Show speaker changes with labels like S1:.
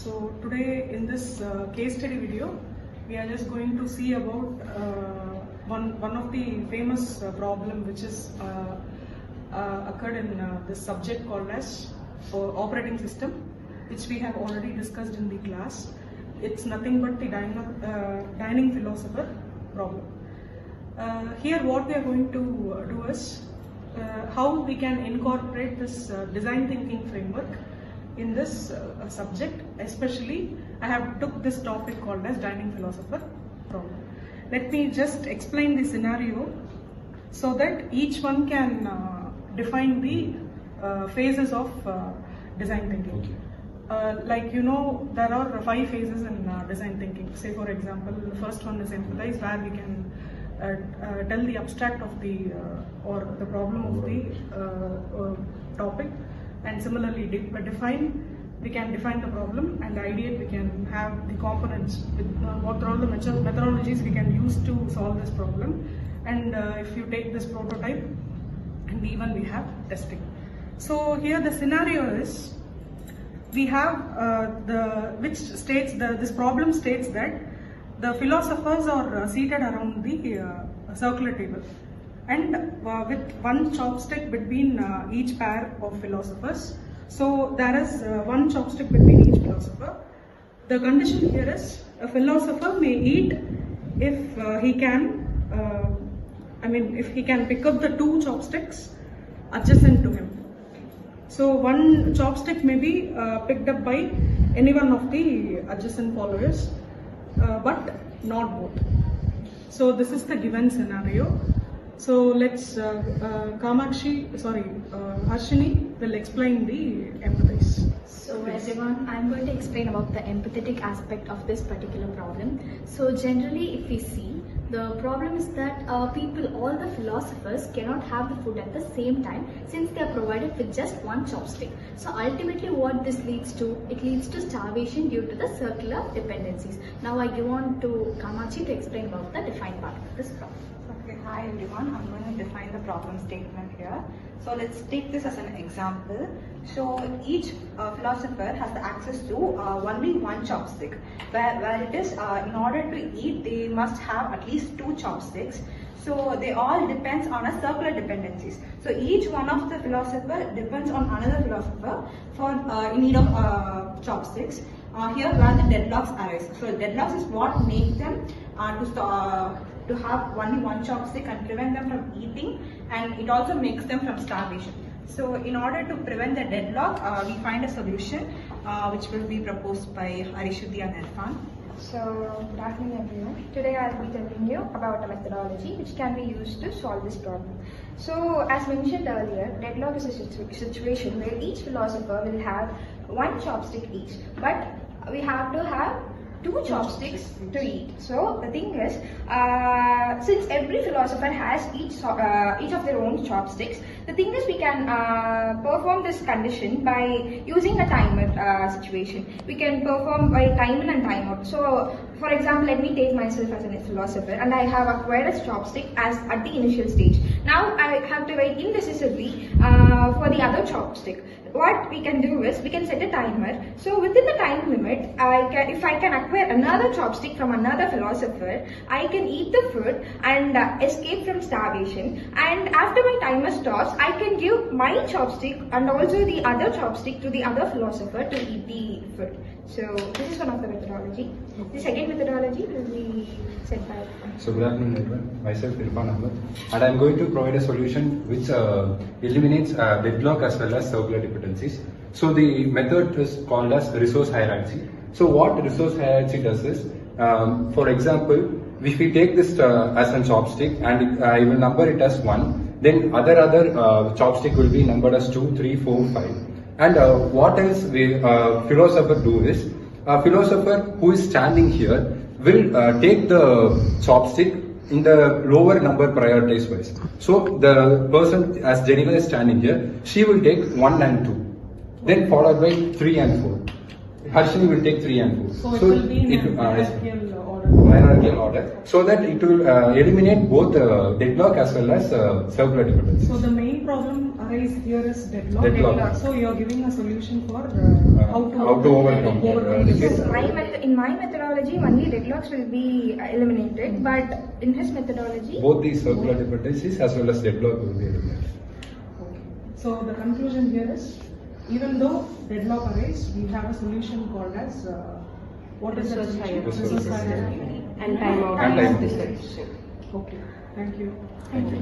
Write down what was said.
S1: So today in this case study video, we are just going to see about one of the famous problem which is occurred in this subject called as operating system, which we have already discussed in the class. It's nothing but the dining philosopher problem. Here what we are going to do is how we can incorporate this design thinking framework in this subject. Especially I have took this topic called as dining philosopher problem. Let me just explain the scenario so that each one can define the phases of design thinking.
S2: Okay.
S1: Like you know, there are 5 phases in design thinking. Say for example, the first one is empathize, where we can tell the abstract of the or the problem of the topic, and similarly we can define the problem, and ideate, we can have the components with what are all the methodologies we can use to solve this problem, and if you take this prototype, and even we have testing. So here the scenario is, we have this problem states that the philosophers are seated around the circular table, and with one chopstick between each pair of philosophers. So there is one chopstick between each philosopher. The condition here is a philosopher may eat if he can, if he can pick up the 2 chopsticks adjacent to him. So one chopstick may be picked up by any one of the adjacent followers, but not both. So this is the given scenario. So let's Harshini will explain the empathize.
S3: So everyone, I'm going to explain about the empathetic aspect of this particular problem. So generally, if we see, the problem is that all the philosophers cannot have the food at the same time, since they are provided with just one chopstick. So ultimately what this leads to, it leads to starvation due to the circular dependencies. Now I give on to Kamachi to explain about the defined part of this problem.
S4: Okay, hi everyone, I'm going to define the problem statement here. So let's take this as an example. So each philosopher has the access to only one chopstick, where it is in order to eat they must have at least 2 chopsticks. So they all depends on a circular dependencies. So each one of the philosopher depends on another philosopher for in need of chopsticks. Here where the deadlocks arise. So deadlocks is what make them to have only one chopstick and prevent them from eating, and it also makes them from starvation. So in order to prevent the deadlock, we find a solution which will be proposed by Arishuddhi and Irfan.
S5: So good afternoon everyone. Today I will be telling you about a methodology which can be used to solve this problem. So as mentioned earlier, deadlock is a situation where each philosopher will have one chopstick each, but we have to have 2 chopsticks to eat. So the thing is, since every philosopher has each of their own chopsticks, the thing is we can perform this condition by using a timer situation. We can perform by time in and time out. So for example, let me take myself as a philosopher, and I have acquired a chopstick as at the initial stage. Now I have to wait indecisively for the other chopstick. What we can do is, we can set a timer. So within the time limit, if I can acquire another chopstick from another philosopher, I can eat the food and escape from starvation. And after my timer stops, I can give my chopstick and also the other chopstick to the other philosopher to eat the food. So this is one of the methodology. The second methodology will be said by Irfan.
S2: So good afternoon everyone, myself Irfan Ahmed, and I am going to provide a solution which eliminates deadlock as well as circular dependencies. So the method is called as resource hierarchy. So what resource hierarchy does is, for example, if we take this as a chopstick and I will number it as 1, then other chopstick will be numbered as 2, 3, 4, 5. And what else philosopher do is, a philosopher who is standing here will take the chopstick in the lower number prioritized wise. So the person as Jennifer is standing here, she will take 1 and 2, then followed by 3 and 4. Harshini will take 3 and 4.
S1: So it will be in hierarchical order.
S2: hierarchical order, so that it will eliminate both deadlock as well as circular dependency.
S1: So the main problem arise here is deadlock.
S2: Deadlock.
S1: So you are giving a solution for
S2: How to overcome
S1: this.
S2: this.
S5: In my methodology, only deadlocks will be eliminated, but in his methodology,
S2: Both the circular dependencies as well as deadlock will be eliminated.
S1: Okay. So the conclusion here is, even though deadlock arises, we have a solution called as what is that
S6: Resource
S1: solution?
S6: hierarchy.
S1: Resource hierarchy.
S6: And time out
S2: And time
S6: of
S2: out.
S6: this solution.
S1: Okay. Thank you.
S5: thank you.